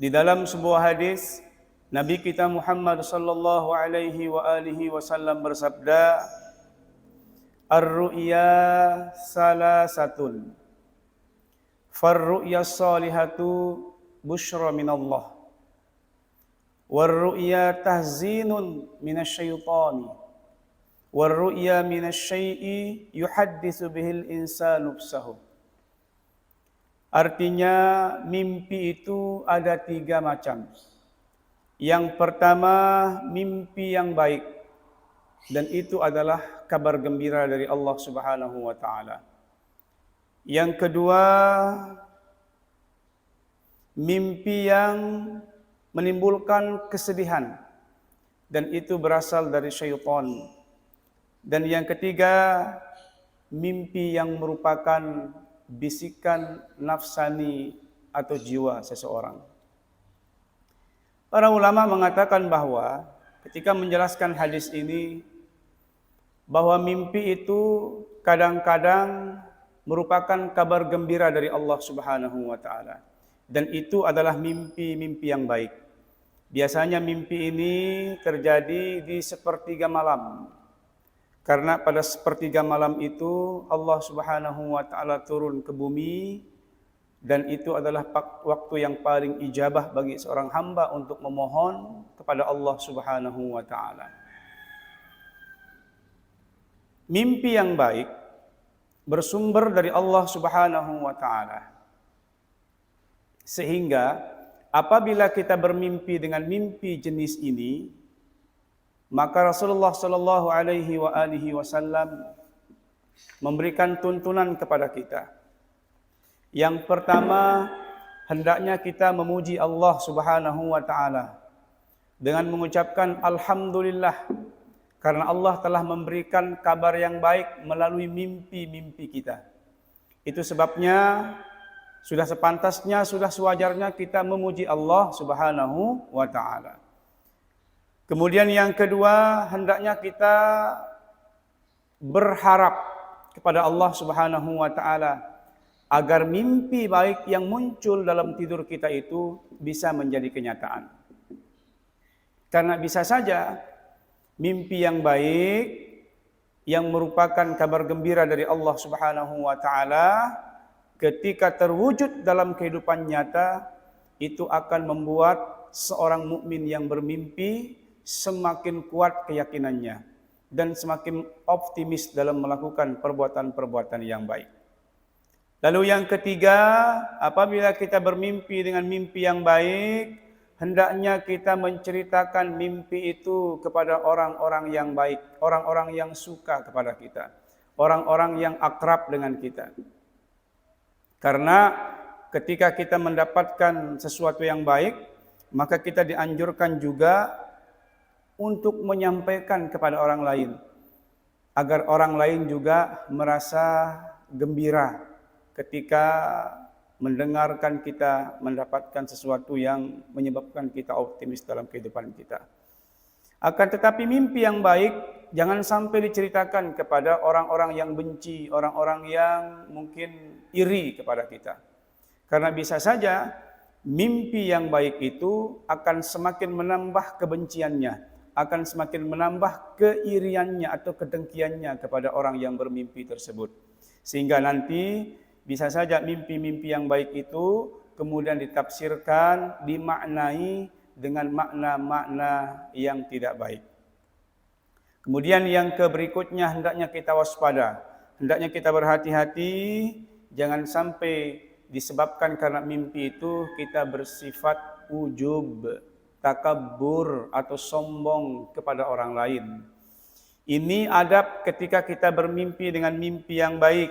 Di dalam sebuah hadis, Nabi kita Muhammad sallallahu alaihi wa alihi wasallam bersabda, "Ar-ru'ya salasatun. Far-ru'ya salihatu busyra minallah. War-ru'ya tahzinun minasyaitani. War-ru'ya minasyai'i yuhadditsu bihil insanu nafsahu." Artinya mimpi itu ada 3 macam. Yang pertama mimpi yang baik, dan itu adalah kabar gembira dari Allah Subhanahu wa taala. Yang kedua mimpi yang menimbulkan kesedihan, dan itu berasal dari syaitan. Dan yang ketiga mimpi yang merupakan bisikan nafsani atau jiwa seseorang. Para ulama mengatakan bahwa ketika menjelaskan hadis ini, bahwa mimpi itu kadang-kadang merupakan kabar gembira dari Allah Subhanahu wa taala, dan itu adalah mimpi-mimpi yang baik. Biasanya mimpi ini terjadi di sepertiga malam. Karena pada sepertiga malam itu Allah Subhanahu wa taala turun ke bumi, dan itu adalah waktu yang paling ijabah bagi seorang hamba untuk memohon kepada Allah Subhanahu wa taala. Mimpi yang baik bersumber dari Allah Subhanahu wa taala. Sehingga apabila kita bermimpi dengan mimpi jenis ini, maka Rasulullah sallallahu alaihi wa alihi wasallam memberikan tuntunan kepada kita. Yang pertama, hendaknya kita memuji Allah Subhanahu wa taala dengan mengucapkan alhamdulillah, karena Allah telah memberikan kabar yang baik melalui mimpi-mimpi kita. Itu sebabnya sudah sepantasnya, sudah sewajarnya kita memuji Allah Subhanahu wa taala. Kemudian yang kedua, hendaknya kita berharap kepada Allah Subhanahu wa taala agar mimpi baik yang muncul dalam tidur kita itu bisa menjadi kenyataan. Karena bisa saja mimpi yang baik yang merupakan kabar gembira dari Allah Subhanahu wa taala ketika terwujud dalam kehidupan nyata, itu akan membuat seorang mukmin yang bermimpi semakin kuat keyakinannya dan semakin optimis dalam melakukan perbuatan-perbuatan yang baik. Lalu yang ketiga, apabila kita bermimpi dengan mimpi yang baik, hendaknya kita menceritakan mimpi itu kepada orang-orang yang baik, orang-orang yang suka kepada kita, orang-orang yang akrab dengan kita. Karena ketika kita mendapatkan sesuatu yang baik, maka kita dianjurkan juga untuk menyampaikan kepada orang lain, agar orang lain juga merasa gembira ketika mendengarkan kita mendapatkan sesuatu yang menyebabkan kita optimis dalam kehidupan kita. Akan tetapi mimpi yang baik jangan sampai diceritakan kepada orang-orang yang benci, orang-orang yang mungkin iri kepada kita. Karena bisa saja mimpi yang baik itu akan semakin menambah kebenciannya, akan semakin menambah keiriannya atau kedengkiannya kepada orang yang bermimpi tersebut. Sehingga nanti bisa saja mimpi-mimpi yang baik itu kemudian ditafsirkan, dimaknai dengan makna-makna yang tidak baik. Kemudian yang berikutnya, hendaknya kita waspada, hendaknya kita berhati-hati, jangan sampai disebabkan karena mimpi itu kita bersifat ujub, takabur atau sombong kepada orang lain. Ini adab ketika kita bermimpi dengan mimpi yang baik.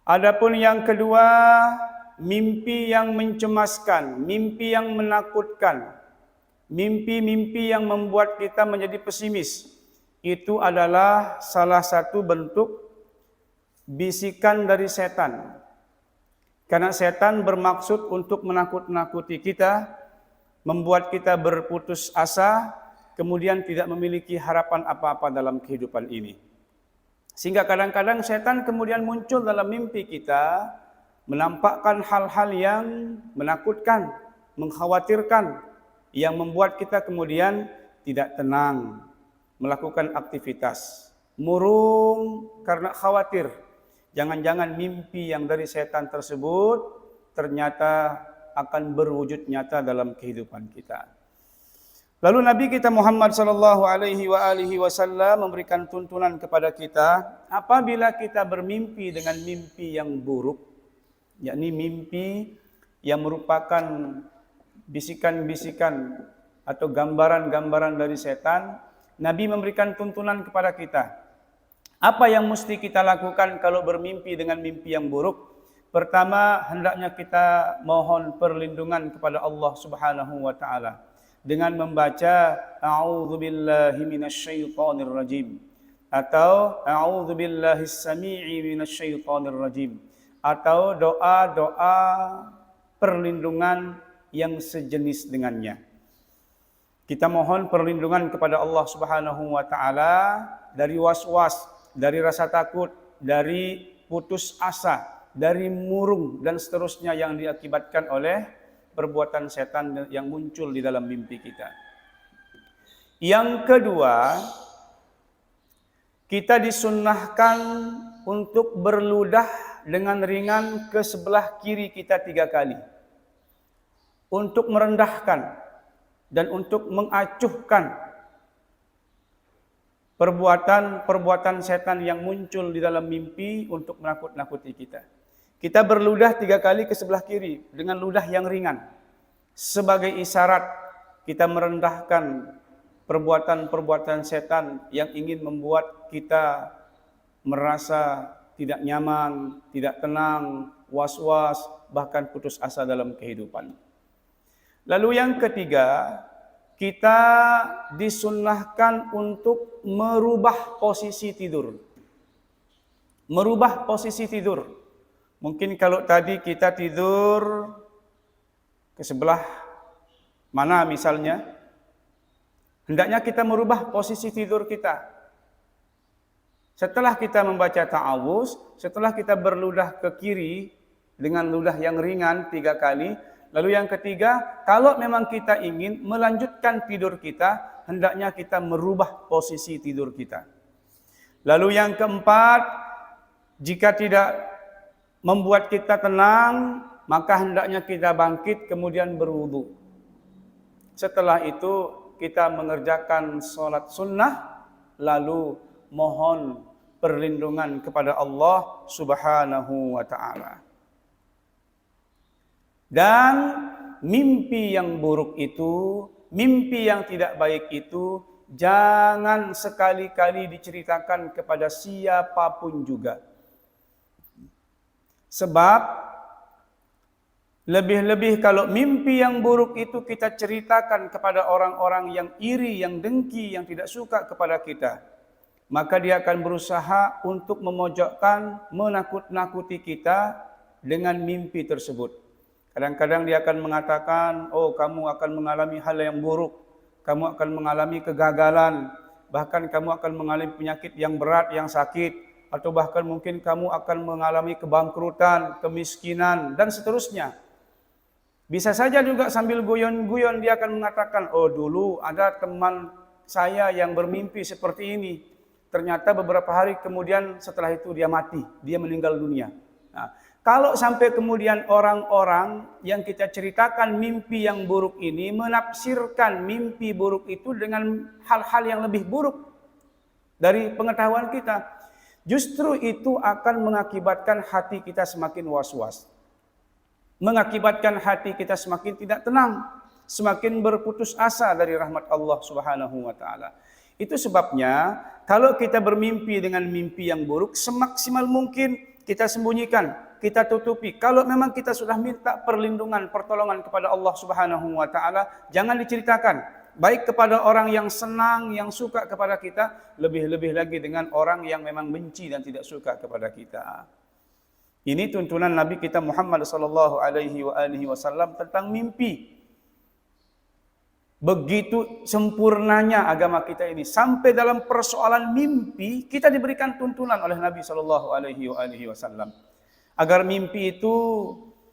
Adapun yang kedua, mimpi yang mencemaskan, mimpi yang menakutkan, mimpi-mimpi yang membuat kita menjadi pesimis, itu adalah salah satu bentuk bisikan dari setan. Karena setan bermaksud untuk menakut-nakuti kita, membuat kita berputus asa, kemudian tidak memiliki harapan apa-apa dalam kehidupan ini. Sehingga kadang-kadang setan kemudian muncul dalam mimpi kita menampakkan hal-hal yang menakutkan, mengkhawatirkan, yang membuat kita kemudian tidak tenang melakukan aktivitas, murung karena khawatir. Jangan-jangan mimpi yang dari setan tersebut ternyata akan berwujud nyata dalam kehidupan kita. Lalu Nabi kita Muhammad sallallahu alaihi wasallam memberikan tuntunan kepada kita apabila kita bermimpi dengan mimpi yang buruk, yakni mimpi yang merupakan bisikan-bisikan atau gambaran-gambaran dari setan, Nabi memberikan tuntunan kepada kita. Apa yang mesti kita lakukan kalau bermimpi dengan mimpi yang buruk? Pertama, hendaknya kita mohon perlindungan kepada Allah Subhanahu wa taala dengan membaca a'udzubillahi minasyaitonir rajim atau a'udzubillahis sami'i minasyaitonir rajim atau doa-doa perlindungan yang sejenis dengannya. Kita mohon perlindungan kepada Allah Subhanahu wa taala dari was-was, dari rasa takut, dari putus asa, dari murung dan seterusnya yang diakibatkan oleh perbuatan setan yang muncul di dalam mimpi kita. Yang kedua, kita disunnahkan untuk berludah dengan ringan ke sebelah kiri kita 3 kali. Untuk merendahkan dan untuk mengacuhkan perbuatan-perbuatan setan yang muncul di dalam mimpi untuk menakut-nakuti kita. Kita berludah 3 kali ke sebelah kiri dengan ludah yang ringan. Sebagai isyarat kita merendahkan perbuatan-perbuatan setan yang ingin membuat kita merasa tidak nyaman, tidak tenang, was-was, bahkan putus asa dalam kehidupan. Lalu yang ketiga, kita disunnahkan untuk merubah posisi tidur. Merubah posisi tidur. Mungkin kalau tadi kita tidur ke sebelah mana misalnya, hendaknya kita merubah posisi tidur kita. Setelah kita membaca ta'awuz, setelah kita berludah ke kiri dengan ludah yang ringan 3 kali, lalu yang ketiga, kalau memang kita ingin melanjutkan tidur kita, hendaknya kita merubah posisi tidur kita. Lalu yang keempat, jika tidak membuat kita tenang, maka hendaknya kita bangkit kemudian berwudu. Setelah itu kita mengerjakan sholat sunnah, lalu mohon perlindungan kepada Allah Subhanahu wa ta'ala. Dan mimpi yang buruk itu, mimpi yang tidak baik itu, jangan sekali-kali diceritakan kepada siapapun juga. Sebab lebih-lebih kalau mimpi yang buruk itu kita ceritakan kepada orang-orang yang iri, yang dengki, yang tidak suka kepada kita, maka dia akan berusaha untuk memojokkan, menakut-nakuti kita dengan mimpi tersebut. Kadang-kadang dia akan mengatakan, oh kamu akan mengalami hal yang buruk, kamu akan mengalami kegagalan, bahkan kamu akan mengalami penyakit yang berat, yang sakit, atau bahkan mungkin kamu akan mengalami kebangkrutan, kemiskinan, dan seterusnya. Bisa saja juga sambil guyon-guyon dia akan mengatakan, oh dulu ada teman saya yang bermimpi seperti ini. Ternyata beberapa hari kemudian setelah itu dia mati, dia meninggal dunia. Nah, kalau sampai kemudian orang-orang yang kita ceritakan mimpi yang buruk ini menafsirkan mimpi buruk itu dengan hal-hal yang lebih buruk dari pengetahuan kita, justru itu akan mengakibatkan hati kita semakin was-was. Mengakibatkan hati kita semakin tidak tenang, semakin berputus asa dari rahmat Allah Subhanahu wa taala. Itu sebabnya kalau kita bermimpi dengan mimpi yang buruk, semaksimal mungkin kita sembunyikan, kita tutupi. Kalau memang kita sudah minta perlindungan, pertolongan kepada Allah Subhanahu wa taala, jangan diceritakan. Baik kepada orang yang senang, yang suka kepada kita, lebih-lebih lagi dengan orang yang memang benci dan tidak suka kepada kita. Ini tuntunan Nabi kita Muhammad sallallahu alaihi wasallam tentang mimpi. Begitu sempurnanya agama kita ini, sampai dalam persoalan mimpi kita diberikan tuntunan oleh Nabi sallallahu alaihi wasallam. Agar mimpi itu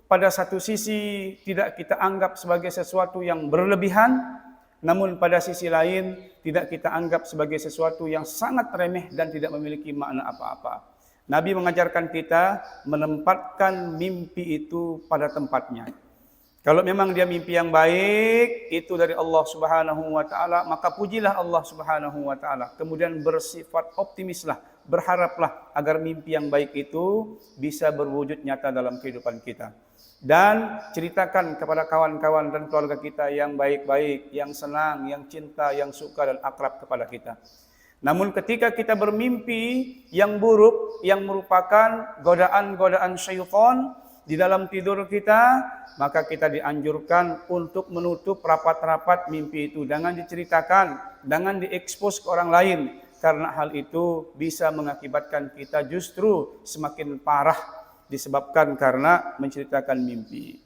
pada satu sisi tidak kita anggap sebagai sesuatu yang berlebihan, namun pada sisi lain tidak kita anggap sebagai sesuatu yang sangat remeh dan tidak memiliki makna apa-apa. Nabi mengajarkan kita menempatkan mimpi itu pada tempatnya. Kalau memang dia mimpi yang baik, itu dari Allah Subhanahu wa taala, maka pujilah Allah Subhanahu wa taala. Kemudian bersifat optimislah, berharaplah agar mimpi yang baik itu bisa berwujud nyata dalam kehidupan kita. Dan ceritakan kepada kawan-kawan dan keluarga kita yang baik-baik, yang senang, yang cinta, yang suka dan akrab kepada kita. Namun ketika kita bermimpi yang buruk, yang merupakan godaan-godaan syaitan di dalam tidur kita, maka kita dianjurkan untuk menutup rapat-rapat mimpi itu. Jangan diceritakan, jangan diekspos ke orang lain, karena hal itu bisa mengakibatkan kita justru semakin parah disebabkan karena menceritakan mimpi.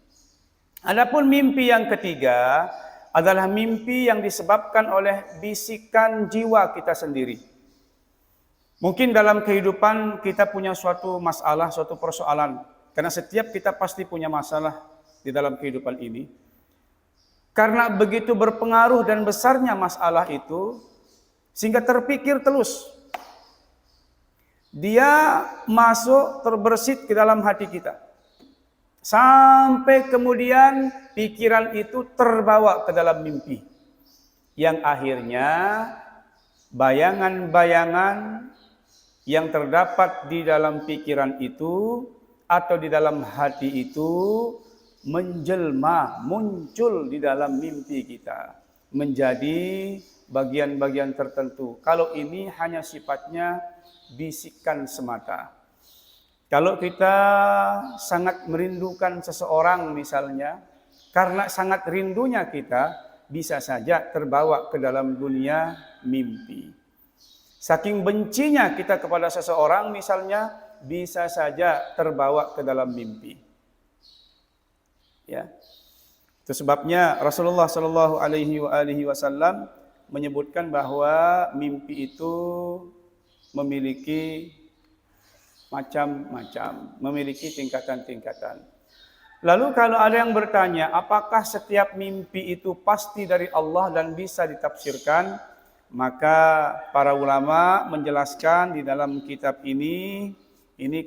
Adapun mimpi yang ketiga adalah mimpi yang disebabkan oleh bisikan jiwa kita sendiri. Mungkin dalam kehidupan kita punya suatu masalah, suatu persoalan. Karena setiap kita pasti punya masalah di dalam kehidupan ini. Karena begitu berpengaruh dan besarnya masalah itu, sehingga terpikir terus. Dia masuk terbersit ke dalam hati kita. Sampai kemudian pikiran itu terbawa ke dalam mimpi. Yang akhirnya bayangan-bayangan yang terdapat di dalam pikiran itu atau di dalam hati itu menjelma, muncul di dalam mimpi kita. Menjadi bagian-bagian tertentu. Kalau ini hanya sifatnya bisikan semata. Kalau kita sangat merindukan seseorang misalnya, karena sangat rindunya kita, bisa saja terbawa ke dalam dunia mimpi. Saking bencinya kita kepada seseorang misalnya, bisa saja terbawa ke dalam mimpi. Ya. Itu sebabnya Rasulullah Shallallahu Alaihi Wasallam menyebutkan bahwa mimpi itu memiliki macam-macam, memiliki tingkatan-tingkatan. Lalu kalau ada yang bertanya, apakah setiap mimpi itu pasti dari Allah dan bisa ditafsirkan? Maka para ulama menjelaskan di dalam kitab ini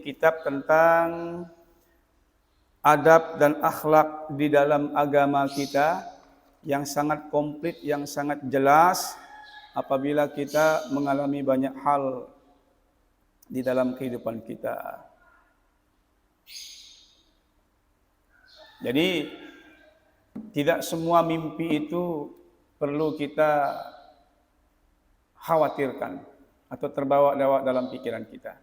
kitab tentang adab dan akhlak di dalam agama kita yang sangat komplit, yang sangat jelas apabila kita mengalami banyak hal di dalam kehidupan kita. Jadi tidak semua mimpi itu perlu kita khawatirkan atau terbawa dalam pikiran kita.